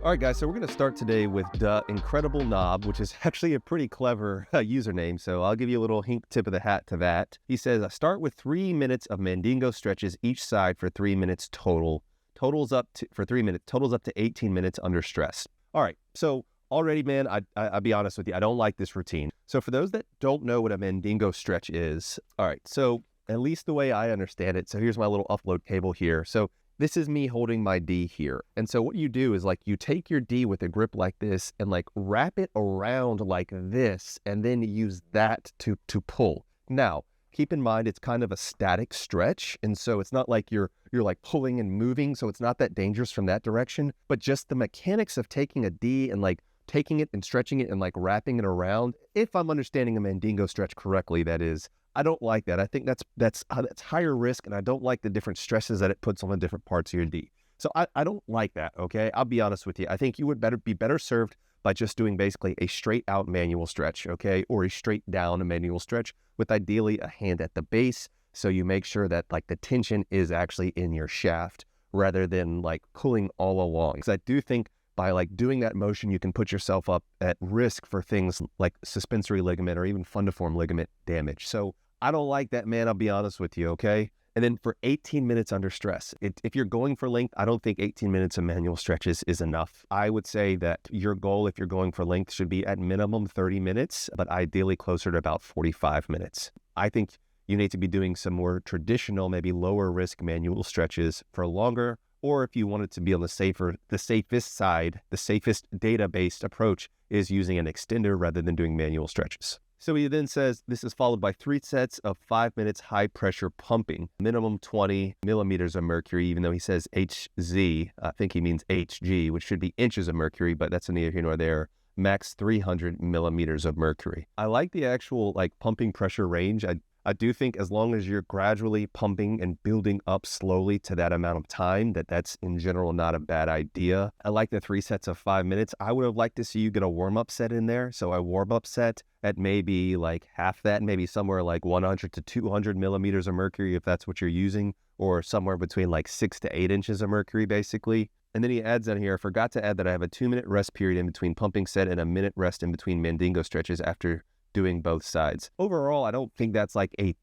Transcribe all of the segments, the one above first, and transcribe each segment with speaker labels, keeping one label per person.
Speaker 1: All right, guys, so we're going to start today with DaIncredibleKnob, which is actually a pretty clever username. So I'll give you a little hink tip of the hat to that. He says, I start with 3 minutes of Mandingo stretches each side for 3 minutes total. Totals up to 18 minutes under stress. All right, so already, man, I'll be honest with you, I don't like this routine. So for those that don't know what a Mandingo stretch is, all right, so at least the way I understand it, so here's my little upload cable here. So this is me holding my D here. And so what you do is like you take your D with a grip like this and like wrap it around like this and then use that to pull. Now, keep in mind it's kind of a static stretch. And so it's not like you're like pulling and moving. So it's not that dangerous from that direction. But just the mechanics of taking a D and like taking it and stretching it and like wrapping it around, if I'm understanding a Mandingo stretch correctly, that is, I don't like that. I think that's higher risk, and I don't like the different stresses that it puts on the different parts of your D. So I don't like that, okay? I'll be honest with you. I think you would be better served by just doing basically a straight out manual stretch, okay? Or a straight down manual stretch with ideally a hand at the base, so you make sure that like the tension is actually in your shaft rather than like pulling all along. Because I do think by like doing that motion, you can put yourself up at risk for things like suspensory ligament or even fundiform ligament damage. So I don't like that, man. I'll be honest with you, okay? And then for 18 minutes under stress, if you're going for length, I don't think 18 minutes of manual stretches is enough. I would say that your goal, if you're going for length, should be at minimum 30 minutes, but ideally closer to about 45 minutes. I think you need to be doing some more traditional, maybe lower risk manual stretches for longer, or if you want it to be on the safest side, the safest data-based approach is using an extender rather than doing manual stretches. So he then says, this is followed by 3 sets of 5 minutes high pressure pumping, minimum 20 millimeters of mercury, even though he says HZ, I think he means HG, which should be inches of mercury, but that's neither here nor there, max 300 millimeters of mercury. I like the actual like pumping pressure range. I do think as long as you're gradually pumping and building up slowly to that amount of time, that's in general not a bad idea. I like the 3 sets of 5 minutes. I would have liked to see you get a warm-up set in there. So a warm-up set at maybe like half that, maybe somewhere like 100 to 200 millimeters of mercury if that's what you're using, or somewhere between like 6 to 8 inches of mercury basically. And then he adds on here, I forgot to add that I have a 2-minute rest period in between pumping set and a minute rest in between Mandingo stretches after doing both sides. Overall, I don't think that's like a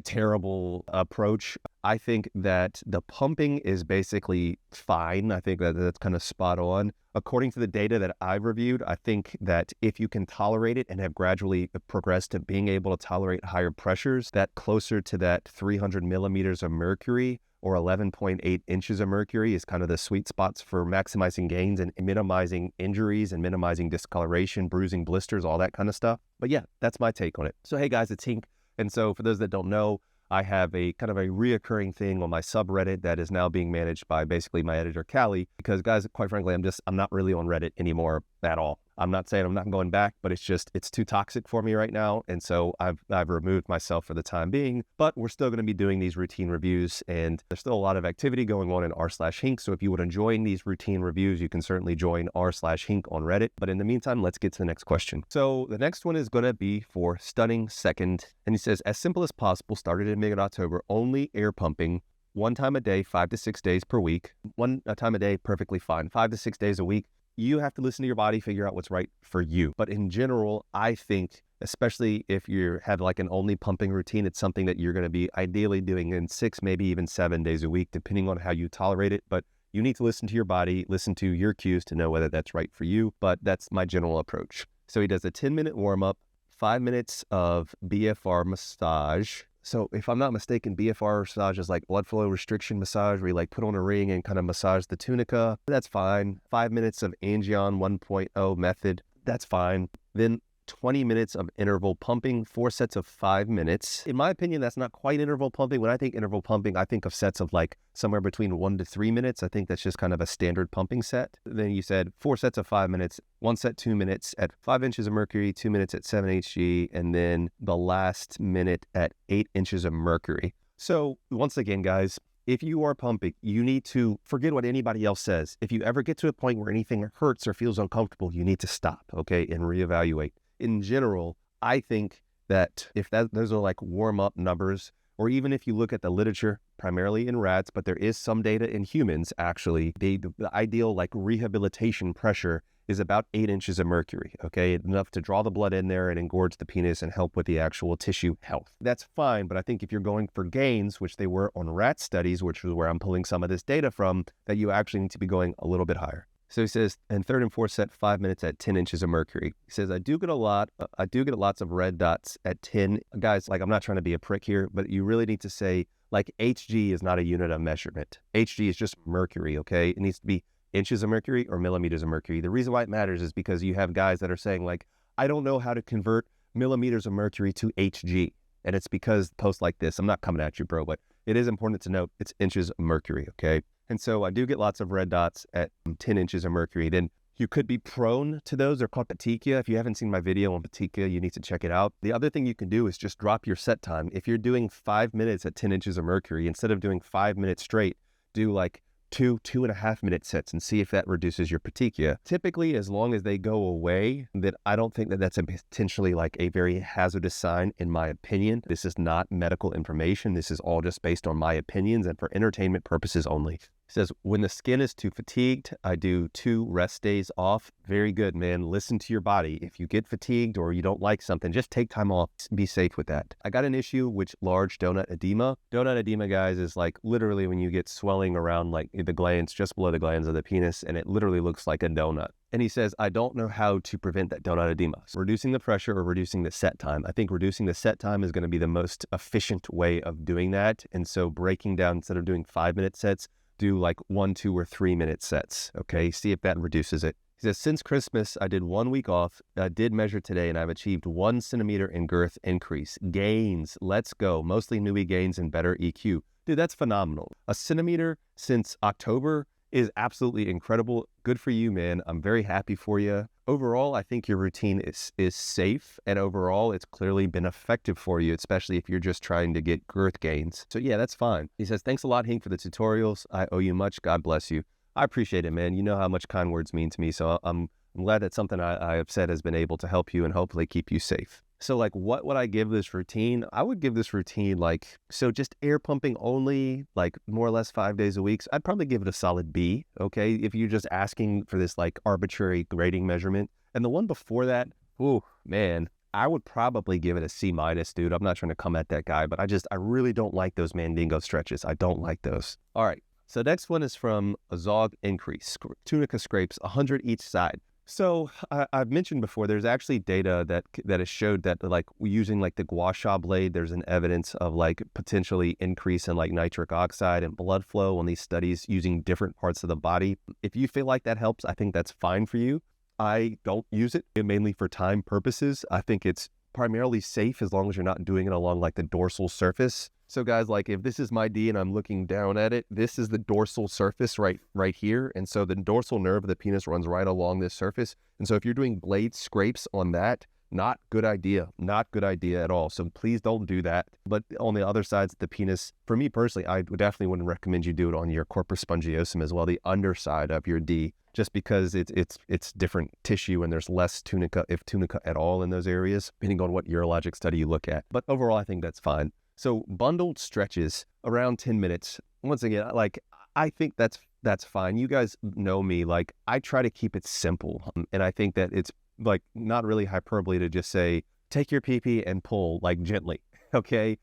Speaker 1: terrible approach. I think that the pumping is basically fine. I think that that's kind of spot on. According to the data that I've reviewed, I think that if you can tolerate it and have gradually progressed to being able to tolerate higher pressures, that closer to that 300 millimeters of mercury or 11.8 inches of mercury is kind of the sweet spots for maximizing gains and minimizing injuries and minimizing discoloration, bruising, blisters, all that kind of stuff. But yeah, that's my take on it. So hey guys, it's Hink. And so for those that don't know, I have a kind of a reoccurring thing on my subreddit that is now being managed by basically my editor, Callie, because guys, quite frankly, I'm not really on Reddit anymore at all. I'm not saying I'm not going back, but it's too toxic for me right now. And so I've removed myself for the time being, but we're still going to be doing these routine reviews, and there's still a lot of activity going on in r/Hink. So if you would enjoy these routine reviews, you can certainly join r/Hink on Reddit. But in the meantime, let's get to the next question. So the next one is going to be for Stunning Second. And he says, as simple as possible, started in mid-October, only air pumping, 1 time a day, 5 to 6 days per week. 1 time a day, perfectly fine. 5 to 6 days a week. You have to listen to your body, figure out what's right for you. But in general, I think, especially if you have like an only pumping routine, it's something that you're going to be ideally doing in 6, maybe even 7 days a week, depending on how you tolerate it. But you need to listen to your body, listen to your cues to know whether that's right for you. But that's my general approach. So he does a 10-minute warm-up, 5 minutes of BFR massage. So if I'm not mistaken, BFR massage is like blood flow restriction massage, where you like put on a ring and kind of massage the tunica. That's fine. 5 minutes of Angion 1.0 method. That's fine. Then 20 minutes of interval pumping, 4 sets of 5 minutes. In my opinion, that's not quite interval pumping. When I think interval pumping, I think of sets of like somewhere between 1 to 3 minutes. I think that's just kind of a standard pumping set. Then you said 4 sets of 5 minutes, 1 set 2 minutes at 5 inches of mercury, 2 minutes at 7 Hg, and then the last minute at 8 inches of mercury. So once again, guys, if you are pumping, you need to forget what anybody else says. If you ever get to a point where anything hurts or feels uncomfortable, you need to stop, okay, and reevaluate. In general, I think that if those are like warm-up numbers, or even if you look at the literature, primarily in rats, but there is some data in humans, actually. The ideal like rehabilitation pressure is about 8 inches of mercury, okay? Enough to draw the blood in there and engorge the penis and help with the actual tissue health. That's fine, but I think if you're going for gains, which they were on rat studies, which is where I'm pulling some of this data from, that you actually need to be going a little bit higher. So he says, in third and fourth set, 5 minutes at 10 inches of mercury. He says, I do get lots of red dots at 10. Guys, like, I'm not trying to be a prick here, but you really need to say, like, Hg is not a unit of measurement. Hg is just mercury, okay? It needs to be inches of mercury or millimeters of mercury. The reason why it matters is because you have guys that are saying, like, I don't know how to convert millimeters of mercury to Hg. And it's because posts like this, I'm not coming at you, bro, but it is important to note it's inches of mercury, okay? And so I do get lots of red dots at 10 inches of mercury. Then you could be prone to those. They're called petechia. If you haven't seen my video on petechia, you need to check it out. The other thing you can do is just drop your set time. If you're doing 5 minutes at 10 inches of mercury, instead of doing 5 minutes straight, do like 2.5 minute sets and see if that reduces your petechia. Typically, as long as they go away, then I don't think that that's potentially like a very hazardous sign, in my opinion. This is not medical information. This is all just based on my opinions and for entertainment purposes only. It says, when the skin is too fatigued, I do 2 rest days off. Very good, man. Listen to your body. If you get fatigued or you don't like something, just take time off. Be safe with that. I got an issue with large donut edema. Donut edema, guys, is like literally when you get swelling around like the glands, just below the glands of the penis, and it literally looks like a donut. And he says, I don't know how to prevent that donut edema. So reducing the pressure or reducing the set time. I think reducing the set time is going to be the most efficient way of doing that. And so breaking down, instead of doing 5 minute sets, do like 1, 2, or 3 minute sets, okay? See if that reduces it. He says, since Christmas, I did 1 week off. I did measure today, and I've achieved 1 centimeter in girth increase. Gains, let's go. Mostly newbie gains and better EQ. Dude, that's phenomenal. A centimeter since October is absolutely incredible. Good for you, man. I'm very happy for you. Overall, I think your routine is safe, and overall, it's clearly been effective for you, especially if you're just trying to get girth gains. So yeah, that's fine. He says, thanks a lot, Hink, for the tutorials. I owe you much. God bless you. I appreciate it, man. You know how much kind words mean to me, so I'm glad that something I have said has been able to help you and hopefully keep you safe. So like, what would I give this routine? I would give this routine like, so just air pumping only, like more or less 5 days a week. So I'd probably give it a solid B, okay? If you're just asking for this like arbitrary grading measurement. And the one before that, ooh, man, I would probably give it a C minus, dude. I'm not trying to come at that guy, but I really don't like those Mandingo stretches. I don't like those. All right. So next one is from Azog Increase. Tunica scrapes, 100 each side. So I've mentioned before, there's actually data that has showed that like using like the gua sha blade, there's an evidence of like potentially increase in like nitric oxide and blood flow on these studies using different parts of the body. If you feel like that helps, I think that's fine for you. I don't use it mainly for time purposes. I think it's primarily safe as long as you're not doing it along like the dorsal surface. So guys, like if this is my D and I'm looking down at it, this is the dorsal surface right here. And so the dorsal nerve of the penis runs right along this surface. And so if you're doing blade scrapes on that, not good idea, not good idea at all. So please don't do that. But on the other sides of the penis, for me personally, I definitely wouldn't recommend you do it on your corpus spongiosum as well, the underside of your D, just because it's different tissue and there's less tunica, if tunica at all in those areas, depending on what urologic study you look at. But overall, I think that's fine. So bundled stretches around 10 minutes. Once again, like I think that's fine. You guys know me, like I try to keep it simple. And I think that it's like not really hyperbole to just say, take your PP and pull like gently, okay?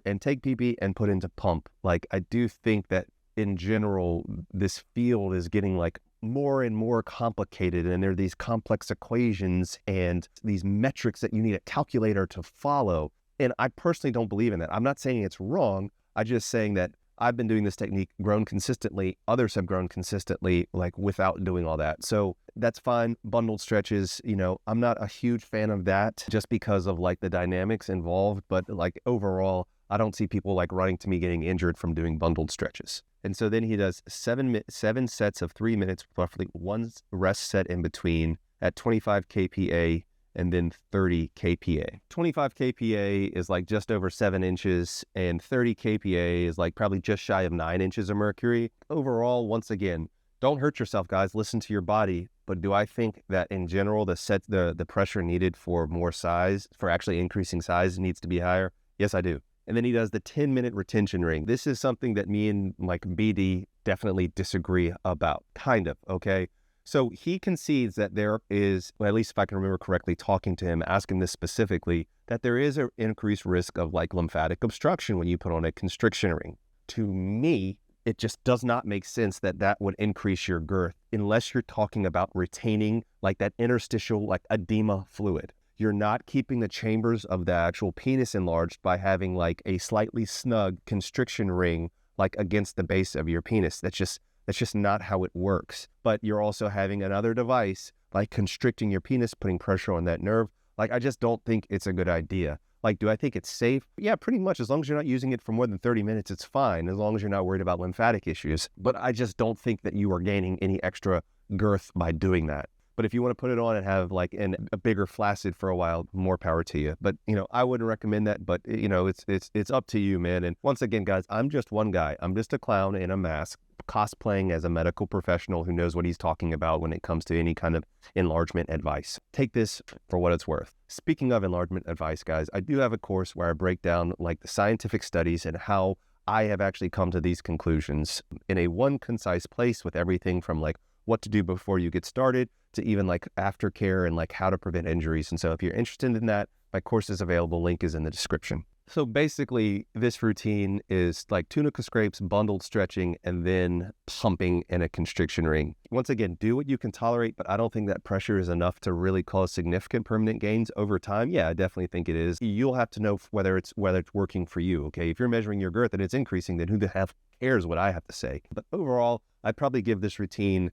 Speaker 1: And take PP and put into pump. Like I do think that in general, this field is getting like more and more complicated, and there are these complex equations and these metrics that you need a calculator to follow. And I personally don't believe in that. I'm not saying it's wrong. I'm just saying that I've been doing this technique, grown consistently. Others have grown consistently, like without doing all that. So that's fine. Bundled stretches, you know, I'm not a huge fan of that just because of like the dynamics involved. But like overall, I don't see people like running to me getting injured from doing bundled stretches. And so then he does seven sets of 3 minutes, roughly 1 rest set in between at 25 kPa. And then 30 kPa. 25 kPa is like just over 7 inches, and 30 kPa is like probably just shy of 9 inches of mercury. Overall, once again, don't hurt yourself, guys. Listen to your body. But do I think that in general, the pressure needed for more size, for actually increasing size, needs to be higher? Yes, I do. And then he does the 10-minute retention ring. This is something that me and like BD definitely disagree about, kind of, okay? So he concedes that there is, well, at least if I can remember correctly, talking to him, asking this specifically, that there is an increased risk of like lymphatic obstruction when you put on a constriction ring. To me, it just does not make sense that that would increase your girth unless you're talking about retaining like that interstitial like edema fluid. You're not keeping the chambers of the actual penis enlarged by having like a slightly snug constriction ring like against the base of your penis. That's just not how it works. But you're also having another device like constricting your penis, putting pressure on that nerve. Like, I just don't think it's a good idea. Like, do I think it's safe? Yeah, pretty much. As long as you're not using it for more than 30 minutes, it's fine, as long as you're not worried about lymphatic issues. But I just don't think that you are gaining any extra girth by doing that. But if you want to put it on and have like a bigger flaccid for a while, more power to you. But, you know, I wouldn't recommend that, but you know, it's up to you, man. And once again, guys, I'm just one guy. I'm just a clown in a mask, cosplaying as a medical professional who knows what he's talking about when it comes to any kind of enlargement advice. Take this for what it's worth. Speaking of enlargement advice, guys, I do have a course where I break down like the scientific studies and how I have actually come to these conclusions in a one concise place with everything from like what to do before you get started to even like aftercare and like how to prevent injuries. And so if you're interested in that, my course is available. Link is in the description. So basically this routine is like tunica scrapes, bundled stretching, and then pumping in a constriction ring. Once again, do what you can tolerate, but I don't think that pressure is enough to really cause significant permanent gains over time. Yeah, I definitely think it is. You'll have to know whether it's working for you, okay? If you're measuring your girth and it's increasing, then who the hell cares what I have to say? But overall, I'd probably give this routine,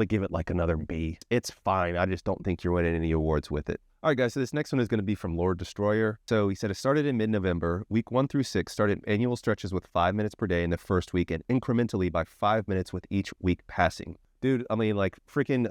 Speaker 1: give it like another B. It's fine. I just don't think you're winning any awards with it. All right, guys, so this next one is going to be from Lord Destroyer. So he said it started in mid-November. Week 1 through 6 started annual stretches with 5 minutes per day in the first week and incrementally by 5 minutes with each week passing. Dude, I mean, like, freaking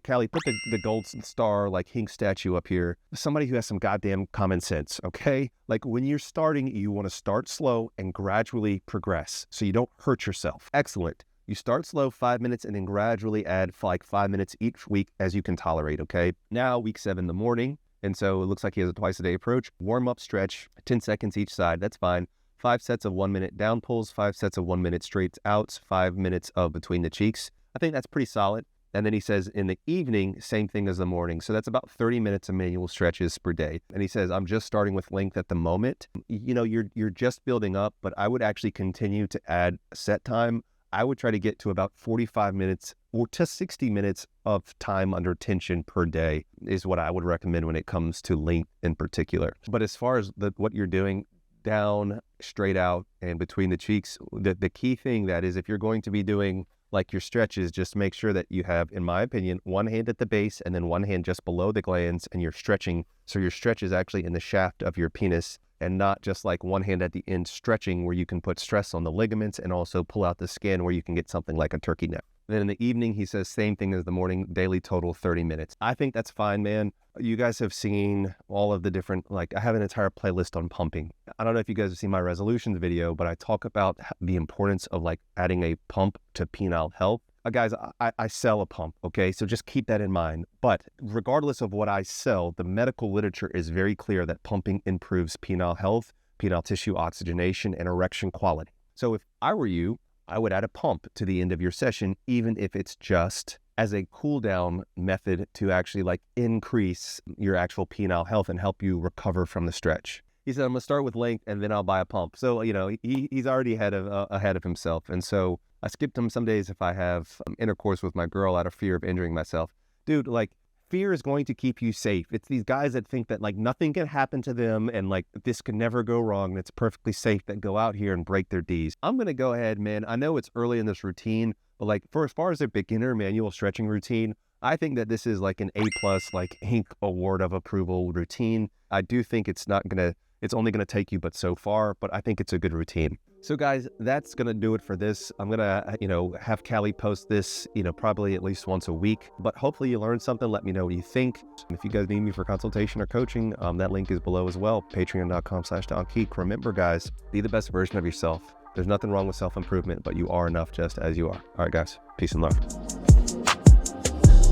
Speaker 1: Callie, put the gold star, like, Hink statue up here. Somebody who has some goddamn common sense, okay? Like, when you're starting, you want to start slow and gradually progress so you don't hurt yourself. Excellent. You start slow, 5 minutes, and then gradually add like 5 minutes each week as you can tolerate, okay? Now, week 7 in the morning, and so it looks like he has a twice-a-day approach. Warm-up stretch, 10 seconds each side, that's fine. 5 sets of 1 minute down pulls, 5 sets of 1 minute straights outs, 5 minutes of between the cheeks. I think that's pretty solid. And then he says in the evening, same thing as the morning. So that's about 30 minutes of manual stretches per day. And he says, I'm just starting with length at the moment. You know, you're just building up, but I would actually continue to add set time. I would try to get to about 45 minutes or to 60 minutes of time under tension per day is what I would recommend when it comes to length in particular. But as far as what you're doing, down, straight out, and between the cheeks, the key thing that is if you're going to be doing like your stretches, just make sure that you have, in my opinion, one hand at the base and then one hand just below the glands, and you're stretching. So your stretch is actually in the shaft of your penis and not just like one hand at the end stretching where you can put stress on the ligaments and also pull out the skin where you can get something like a turkey neck. Then in the evening, he says same thing as the morning, daily total 30 minutes. I think that's fine, man. You guys have seen all of the different, like I have an entire playlist on pumping. I don't know if you guys have seen my resolutions video, but I talk about the importance of like adding a pump to penile health. Guys, I sell a pump, okay? So just keep that in mind. But regardless of what I sell, the medical literature is very clear that pumping improves penile health, penile tissue oxygenation, and erection quality. So if I were you, I would add a pump to the end of your session, even if it's just as a cool down method to actually like increase your actual penile health and help you recover from the stretch. He said, I'm gonna start with length and then I'll buy a pump. So, you know, he's already ahead of himself. And so I skipped him some days if I have intercourse with my girl out of fear of injuring myself. Dude, like, fear is going to keep you safe. It's these guys that think that like nothing can happen to them and like this can never go wrong and it's perfectly safe that go out here and break their Ds. I'm going to go ahead, man. I know it's early in this routine, but like for as far as a beginner manual stretching routine, I think that this is like an A+ like Hink award of approval routine. I do think it's only going to take you but so far, but I think it's a good routine. So guys, that's going to do it for this. I'm going to, have Callie post this, probably at least once a week, but hopefully you learned something. Let me know what you think. If you guys need me for consultation or coaching, that link is below as well. Patreon.com/DaIncredibleKnob. Remember guys, be the best version of yourself. There's nothing wrong with self-improvement, but you are enough just as you are. All right guys, peace and love.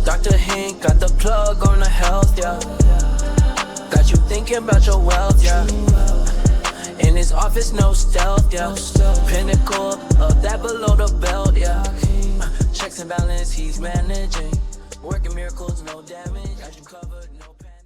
Speaker 2: Dr. Hink got the plug on the health, yeah. Got you thinking about your wealth, yeah. In his office, no stealth, yeah. Pinnacle of that below the belt, yeah. Checks and balance, he's managing. Working miracles, no damage. Got you covered, no panic.